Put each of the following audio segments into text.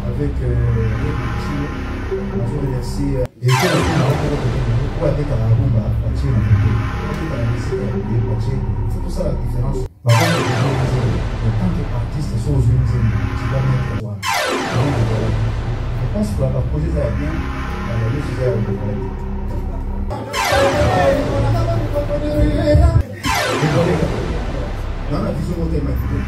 avec je remercie et c'est pour ça la différence. En tant qu'artiste, sont aux unes, je pense que la projet ça va bien. Dans la vision mathématique,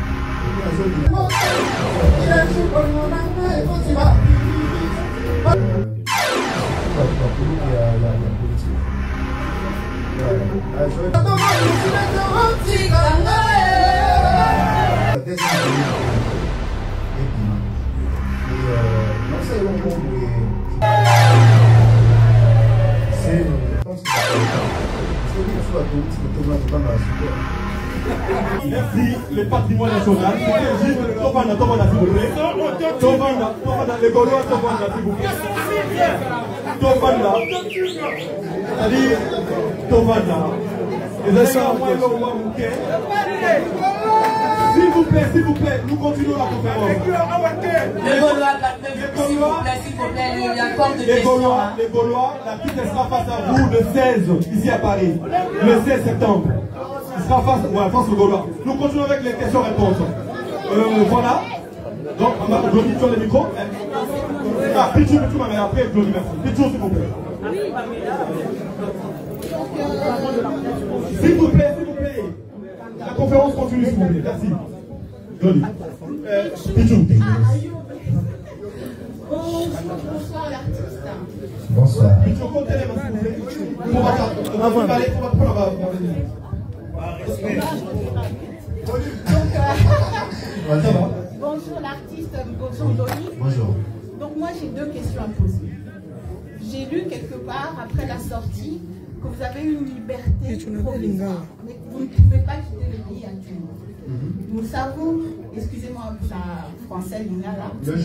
merci, le patrimoine national. C'était juste Tovanda, s'il vous plaît. Tovanda, les Gaulois, Tovanda, s'il vous plaît. Tovanda, c'est-à-dire Tovanda. S'il vous plaît, nous continuons la conférence. Les Gaulois, l'artiste sera face à vous le 16, ici à Paris, le 16 septembre. Il sera face au Gaulois. Nous continuons avec les questions-réponses. Voilà. Donc, Glody, tu as le micro. Ah, Pichou, mais après, Glody, merci. Pichou, s'il vous plaît. S'il vous plaît. La conférence continue, s'il vous plaît. Merci. Glody. Pichou. Bonsoir l'artiste. Bonsoir. Pichou, comptez les mains, s'il vous plaît. Bonjour l'artiste, bonjour Glody. Bonjour. Donc moi j'ai deux questions à poser. J'ai lu quelque part après la sortie que vous avez une liberté provisoire, mais que vous ne pouvez pas quitter le pays actuellement. Nous savons, excusez-moi la français là, tu as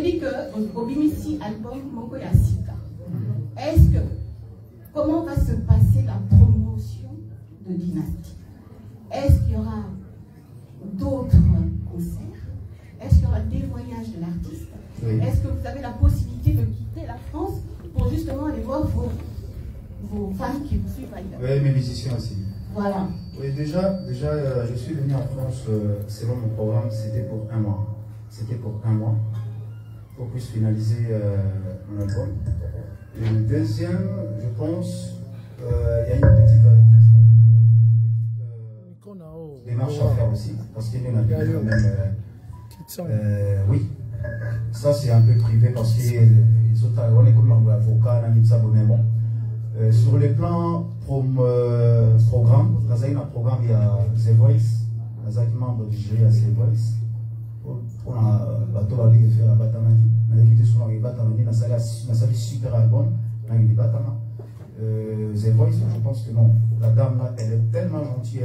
dit que Obimisi album Moko Yasika. Est-ce que comment va se passer la promotion de Dynastie? Est-ce qu'il y aura d'autres concerts? Est-ce qu'il y aura des voyages de l'artiste? Oui. Est-ce que vous avez la possibilité de quitter la France pour justement aller voir vos fans qui vous suivent ailleurs? Oui, mes musiciens aussi. Voilà. Oui, déjà je suis venu en France selon mon programme, c'était pour un mois. C'était pour un mois, pour que je puisse finaliser mon album. Et le deuxième, je pense, il y a une petite démarche à faire aussi, parce qu'il y a une quand même. Oui, ça c'est un peu privé parce que les autres, on est comme un avocat, mais bon. Sur les plans programme, dans un programme, il y a The Voice, dans un membre du jury, il y a The Voice. On a la Ligue de faire la Batamani, on a écouté souvent les Batamani, on a sali super album, on a eu des Batama. The Voice, je pense que non. La dame là, elle est tellement gentille,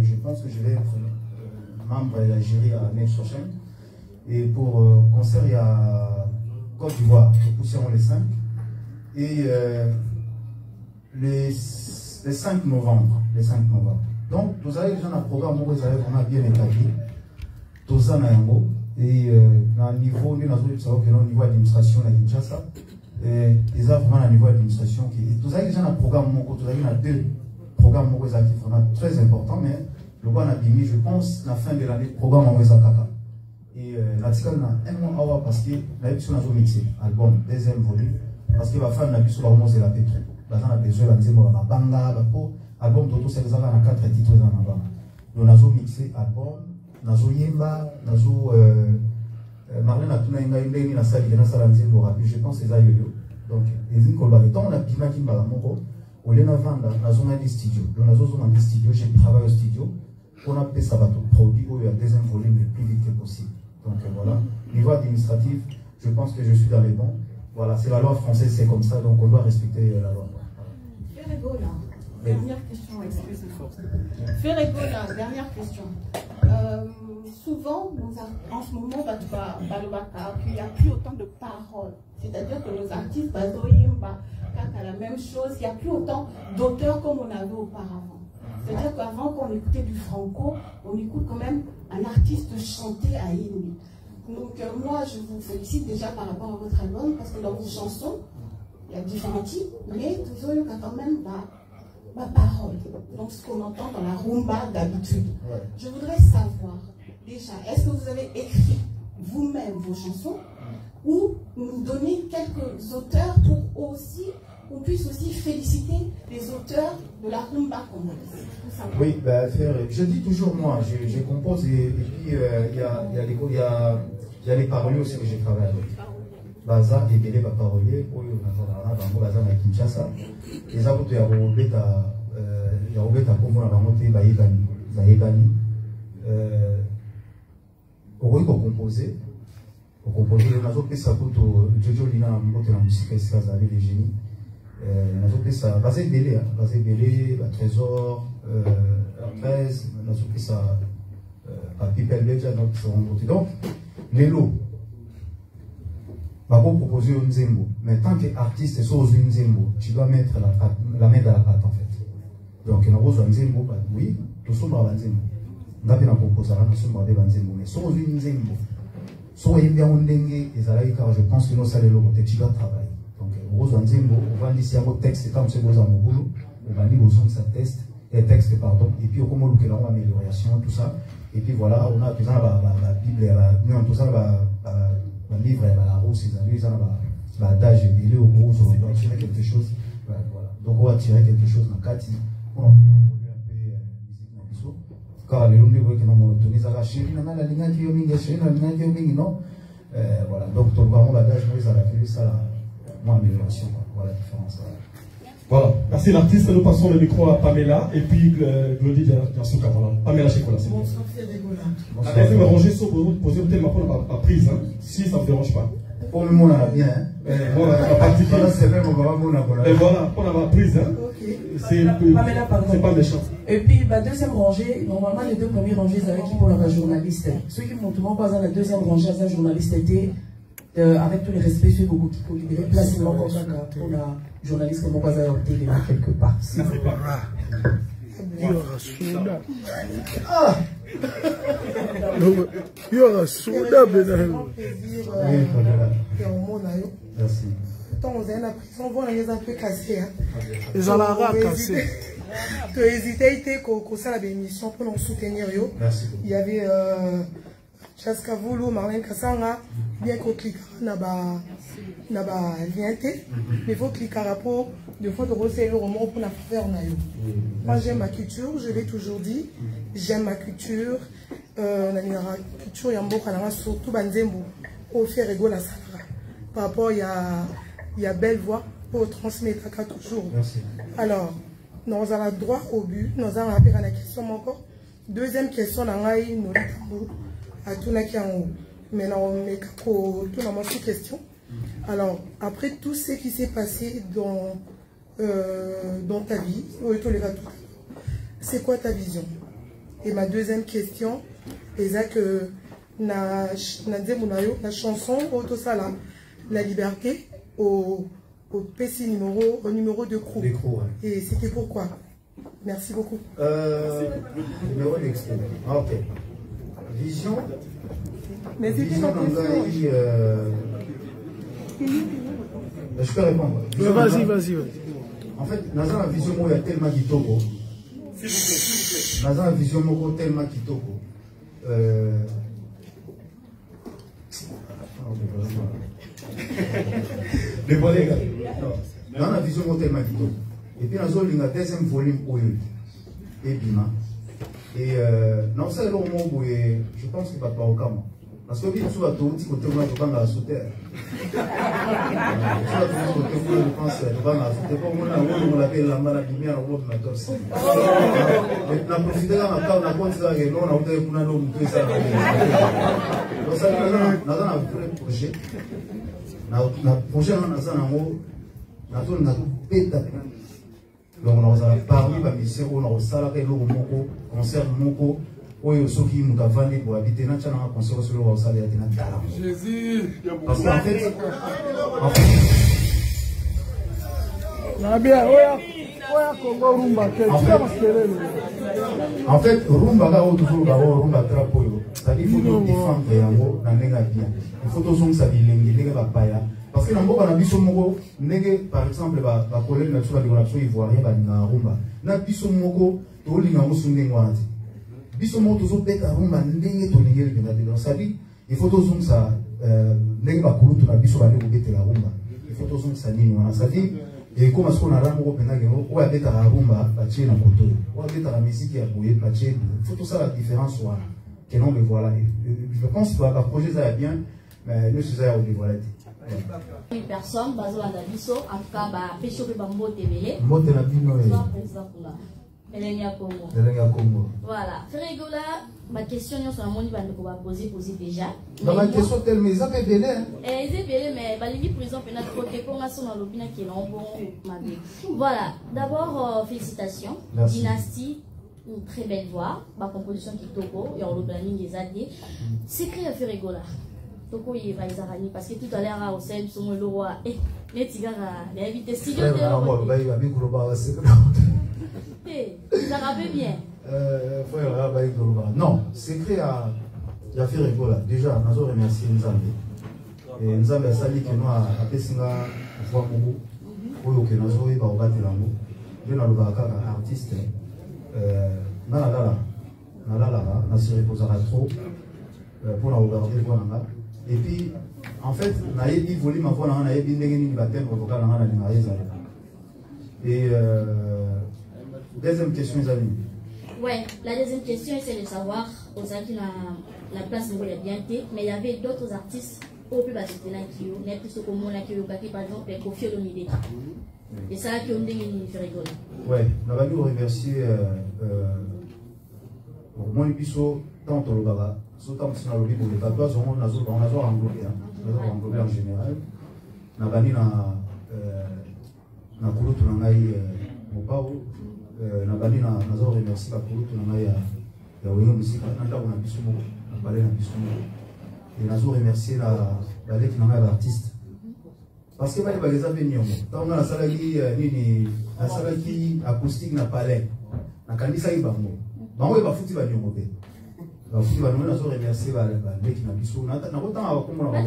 je pense que je vais être membre de la jury l'année prochaine. Et pour concert, il y a Côte d'Ivoire, nous poussons les 5. Et le 5 novembre. Donc, vous avez déjà un programme où vous avez vraiment bien établi. Tout ça, et au niveau de l'administration à Kinshasa, ils ont vraiment un niveau d'administration qui. Vous avez déjà un programme, vous avez deux programmes qui sont vraiment très importants, mais le bon abîmé, je pense, la fin de l'année, le programme en Kaka. Et l'article a un mois avant parce que l'addition a mixé, album, deuxième volume, parce que la femme n'a plus sur la romance de la pétrole. La femme a besoin de la banga, album Toto, c'est les avant 4 titres dans la banga. Donc, on a mixé album, on a yemba, on a Marlène a tout une na salle, je pense que c'est ça yo. Donc, les incolbales, tant on a pima qui m'a moko, on est dans un studio. Donc, on a un studio, j'ai travaillé au studio. On a fait ça produit où il y a deuxième volume le plus vite que possible. Donc voilà. Niveau administratif, je pense que je suis dans les bons. Voilà, c'est la loi française, c'est comme ça, donc on doit respecter la loi. Ferregola, dernière question, excusez-moi. Ferregola, dernière question. Souvent, en ce moment, il n'y a plus autant de paroles. C'est-à-dire que nos artistes, la même chose, il n'y a plus autant d'auteurs comme on avait auparavant. C'est-à-dire qu'avant qu'on écoutait du franco, on écoute quand même un artiste chanter à Hindi. Donc moi, je vous félicite déjà par rapport à votre album, parce que dans vos chansons, il y a différents types, mais toujours il y a quand même ma parole. Donc ce qu'on entend dans la rumba d'habitude. Ouais. Je voudrais savoir, déjà, est-ce que vous avez écrit vous-même vos chansons, ou nous donner quelques auteurs pour aussi, qu'on puisse aussi féliciter les auteurs de la rumba congolaise. Oui, bah, je dis toujours moi, je compose et puis il y a les paroliers aussi que j'ai travaillé avec. Baza et Bélé parolier, Baza na Kinshasa. Les autres, il y a Robert Kombo na Bangote Baïbani. On composer. Au composer, on a fait ça pour Jojo Lina, la musique, c'est les génies. On a fait ça, basé Bélé, Trésor, 13, on a fait ça, People Beja, donc, les lots. Je vais proposer un Nzembo, mais tant qu'artiste sur une Nzembo, tu dois mettre la main dans la pâte en fait. Donc, on a besoin de Nzembo, oui, tout ça va Nzembo. On a bien proposé à Nzembo, mais sur une Nzembo. So bien on dengue et car je pense que nous allons le côté tu dois travailler. Donc on va dire on va dire un texte comme c'est besoin mon boulot, on va dire besoin de sa texte pardon et puis on commence que là amélioration tout ça et puis voilà on a tout ça la Bible nous tout ça la livre la rose ces amis ça va adage et au gros on va tirer quelque chose voilà donc on va tirer quelque chose dans Kati on un peu musique dans biso car les longues que nous monotonisons la chérie na la ligne qui yominga chérie na ligne qui yominga non voilà donc tout vraiment l'adage nous ça la fait ça moi amélioration voilà la différence voilà merci l'artiste nous passons le micro à Pamela et puis Glody dans son cas voilà Pamela chez Cola bonsoir Fédégola allez me ranger sur poser le thème pour pas prise hein si ça ne vous dérange pas pour le moment on a bien voilà la partie c'est même on va voir et voilà pour la prise hein c'est pas méchant. Et puis, la deuxième rangée, normalement, les deux premières rangées, c'est avec qui pour la journaliste. Ceux qui m'ont tout le monde pas dans la deuxième rangée, la journaliste était, avec tous les respects, ceux qui pour libérer place, pour la journaliste, comme on va adopter quelque part. Ça fait pas. Ah! Il y aura souda, Merci. On a la prison, on les a un peu cassés. Ils ont la cassé. Tu as hésité qu'on ça la émission pour nous soutenir. Merci. Il y avait Chaska Voulou, Marlène Kassanga, bien qu'on clique na ba lien, mais il faut cliquer à rapport de fois de recevoir le roman pour la faire. Moi j'aime ma culture, je l'ai toujours dit, j'aime ma culture. La culture yamboka surtout banzembo au faire égaux la savra. Par rapport il y a belle voix pour transmettre à toujours. Merci. Alors, nous avons le droit au but, nous avons rappelé à la question encore. Deuxième question, nous avons à tout qui en haut. Mais nous avons tout question. Alors, après tout ce qui s'est passé dans ta vie, c'est quoi ta vision? Et ma deuxième question, c'est que la chanson, la liberté, au numéro de crew. Ouais. Et c'était pourquoi? Merci beaucoup. Numéro d'extrait. Ah, ok. Vision. Mais c'était vision ma question. Je peux répondre. Vas-y. En fait, dans la vision, il y a tellement kitoko. Dans la vision, il y a tellement kitoko. Les volets, dans la vision tellement kitoko. Et puis, dans la deuxième volume, et Bima. Et dans ce moment, je pense qu'il va pas au camp. Parce que bien sûr, tout le côté on va la sauter. Je pense que va la sauter. Comme on l'appelle la maladie, on va la torser. On a profité là, on a compté ça, on a obtenu pour nous montrer ça. Donc ça, nous avons un vrai projet. Notre projet, nous avons un péta. Donc on a parlé de la mission, on a salarié le moko, concert moko. Oui, ceux qui nous avons pour habiter dans le conseil sur le salaire de Natala. Jésus. Parce qu'en fait, En fait, rumba là où toujours rumba trapo, c'est-à-dire il faut défendre yango na nenga bien. Il faut toujours ça bilingue nenga ba paya. Parce que namboka na biso moko ndenge par exemple ba collègue na tsola de nation ivoirien ba na rumba. Na biso moko to linga musunde ngwati. Biso moko toujours beta rumba ndenge to lingeli benga de. C'est-à-dire il faut toujours ça ndenge ba kulutu na biso ba ndeko beta la rumba. Il faut toujours ça nini wana. C'est-à-dire et comme ce qu'on a là, on a des rumba, patché dans le on a des la musique qui a bouillé, patché. Il faut tout ça la différence soit que non me voilà. Je pense que le projet ça va bien, mais nous c'est ça au dévoilé. Une personne, basée à la biso, en tout cas, pécho que bambo tebele. Mote na bino e. Elenia Congo. Elenia Congo. Voilà. Ferregola, ma question sur la monde va poser déjà. Ma question telle mais ça fait belé. C'est belé mais balingi prison peut-être côté qu'on a son lobina qui est non bon ma vie. Voilà. D'abord félicitations. Merci. Dynastie, une très belle voix, ma composition qui togo et on le planning des années. Secret à Ferregola. Toko y va izarani parce que tout à l'heure au sein son le roi et les tigara les invités studio de ça rappelle bien. Non, secret à Ferregola. Déjà, nous avons remercié Nzambe. Et Nzambe a sali que nous a Pessinga voix Mogo. Pour que nous avons eu au Batelango. Je n'ai pas artiste. Nalala, n'a se reposera trop pour la regarder le Guananga. Et puis, en fait, naïbi volume à voir dans naïbi n'engeni baptême au vocal dans la limaïse. Et deuxième question, les amis. Ouais, la deuxième question, c'est de savoir, aux qui la place ne voulait bien été, mais il y avait d'autres artistes au plus bas de qui n'est plus comme moi qui par exemple Kofi Olomide. Et ça qui ont dit fait rigoler. Ouais, nous allons remercier mon épisode tant au Lobaba, surtout si on a l'objet pour les tatouages, on a englobé en général. Nous allons na kulutu na ngai mopao na bali na nazo remercier ba kulutu na ngai ya wenye musika na ndako na biso moko na balé na biso moko et nazo remercier la balé qui na ngai l'artiste parce que bali baleza venir mo tant na salaki nini na salaki acoustique na palais na kanisa ibango bango ba futi ba nyongo be ba futi ba nyongo nazo remercier ba balé qui na biso na kotanga ba komona ba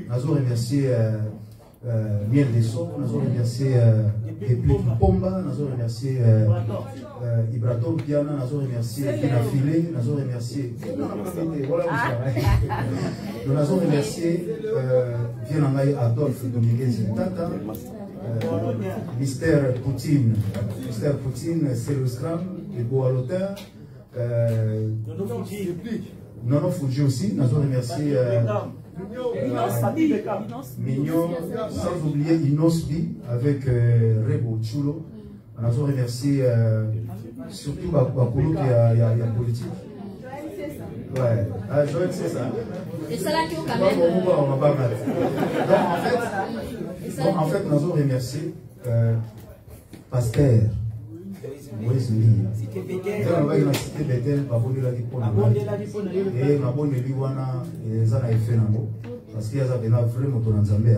nazo remercier Miel des Sons, nous avons remercié Réplique Pomba, nous avons remercié Ibrato Piana, nous avons remercié Pina Filé, nous avons remercié nous avons remercié Vienangaï Adolphe Dominguez Tata, Mystère Poutine, c'est le Scrum, et Boa l'auteur, Nono Fuji aussi, nous avons remercié Mignon, sans oublier Inosbi avec Rebo Chulo. Nous avons remercié surtout Bakolo qui a politique. Ouais, Joël c'est ça. Et ça là qui ont quand même. En fait, nous avons remercié Pasteur. Moïse Lee. Nous avons cité Bethel, Baboni la Dipona. Et Maboni Liwana, et Zana Efenamo. Parce qu'il y a des vrais motos dans Zambé.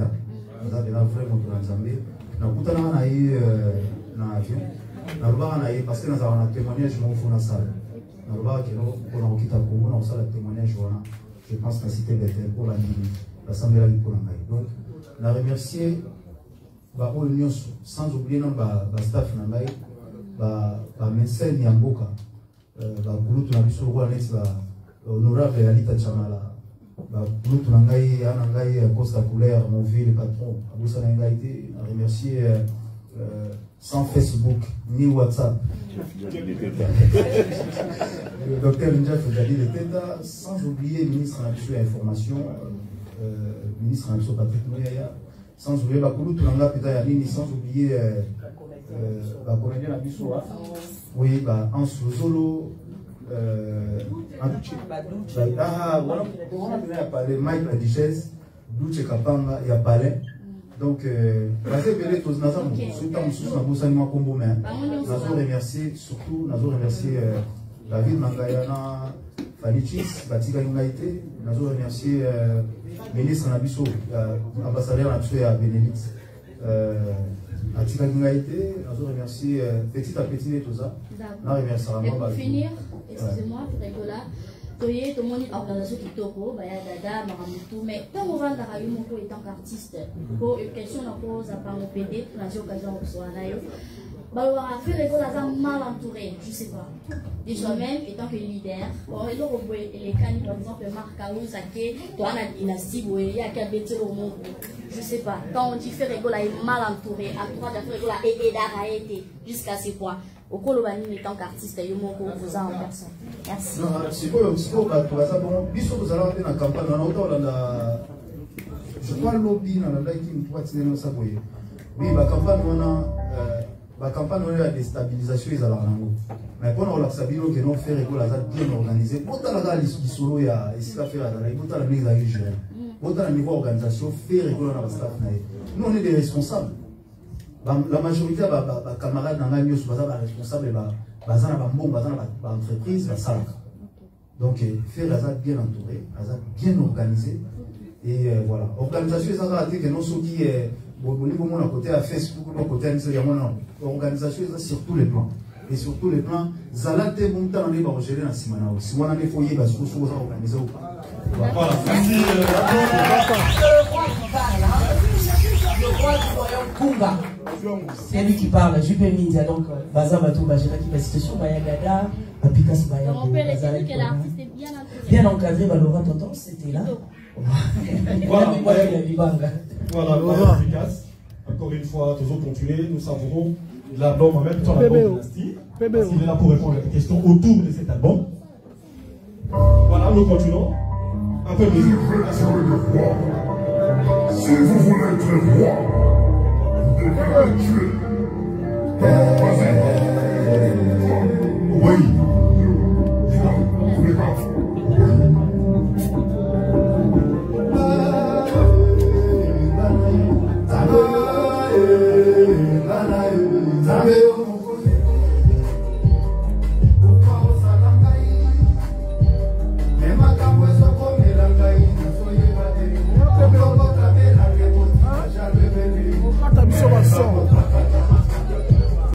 Il y a des vrais motos dans Zambé. Nous avons eu dans l'avion. Nous avons eu parce que nous avons un témoignage dans la salle. Nous avons eu un témoignage. Je pense que la cité Bethel pour l'Assemblée de la Dipona. Donc, nous avons remercié sans oublier le staff. Médecin Nyamboka, Gulutu na biso kwa nesi honorable Alita Chamala, Gulutu na ngai ana ngai Costa Couleur, mon vieux le patron, abusa na ngai te, à remercier sans Facebook ni WhatsApp. Le docteur Njaf Dali de Teta, sans oublier le ministre de l'Information, ministre de Patrick Mouyaya, sans oublier Gulutu na ngai peta Yanini, sans oublier oui, en solo, Mike la Duchesse, Douche Kapanga et à Palais. Donc, nous avons remercié surtout, nous avons remercié David Mangayana, Fanichis, Batika Yungaïté, nous avons remercié le ministre Nabiso, ambassadeur Nabiso à Benelux. Atika Kingaïté, je remercie petit à petit tout ça. Et pour finir, excusez-moi, pour Rigola, tout le monde est organisation qui toko, Dada, Maramutu, mais tant qu'on va dans la rue, en tant qu'artiste, pour une question à cause à part mon PD, pour l'occasion de soit là. Bah, faire Rigola mal entouré, je sais pas. Déjà même, étant que leader, les canines, par exemple, Marc Aouzake, toi, on a une dynastie, il y a qu'à bêter au monde. Je sais pas. Quand on dit faire Rigola est mal entouré, à trois de faire Rigola et d'arrêter jusqu'à ces points. Au Kolobani, en tant qu'artiste, il y a mon vous en personne. Merci. C'est quoi, vous allez dans la campagne, je crois lobby dans la qui me pourrait tirer ça. Oui, la campagne, on a. La campagne de déstabilisation est à la langue. Mais quand on a sabi que nous faisons bien organisé, autant la gamme solo il y a ici à faire la autant la mise à gérer, autant le niveau organisation faire réguler dans la staff. Nous on est des responsables. La majorité des camarades dans la mieux sont responsables basant la bombe, basant la entreprise, la salle. Donc faire la bien entouré, bien organisé et voilà. Organisation ça va dire que nous sommes qui au niveau de mon côté à Facebook, mon côté à Instagram, l'organisation est sur tous les plans. Et sur tous les plans, Zalate Monta on est pas gérer dans Simana. Si on a des foyers, parce que vous organisez ou pas. Voilà, merci. Le roi du royaume Kumba, c'est lui qui parle. Je peux dire donc, Baza Batou Bajela qui va situation, Bayagada, Apikas Bayagada. Mon père est que l'artiste est bien encadré. Bien encadré, Valora Tonton, c'était là. Voilà, voilà, efficace. Encore une fois, toujours continuer. Nous savons l'album en même temps l'album Dynastie. Il est là pour répondre à des questions autour de cet album. Voilà, nous continuons. Un peu de musique. Si vous voulez être roi, vous devez le tuer.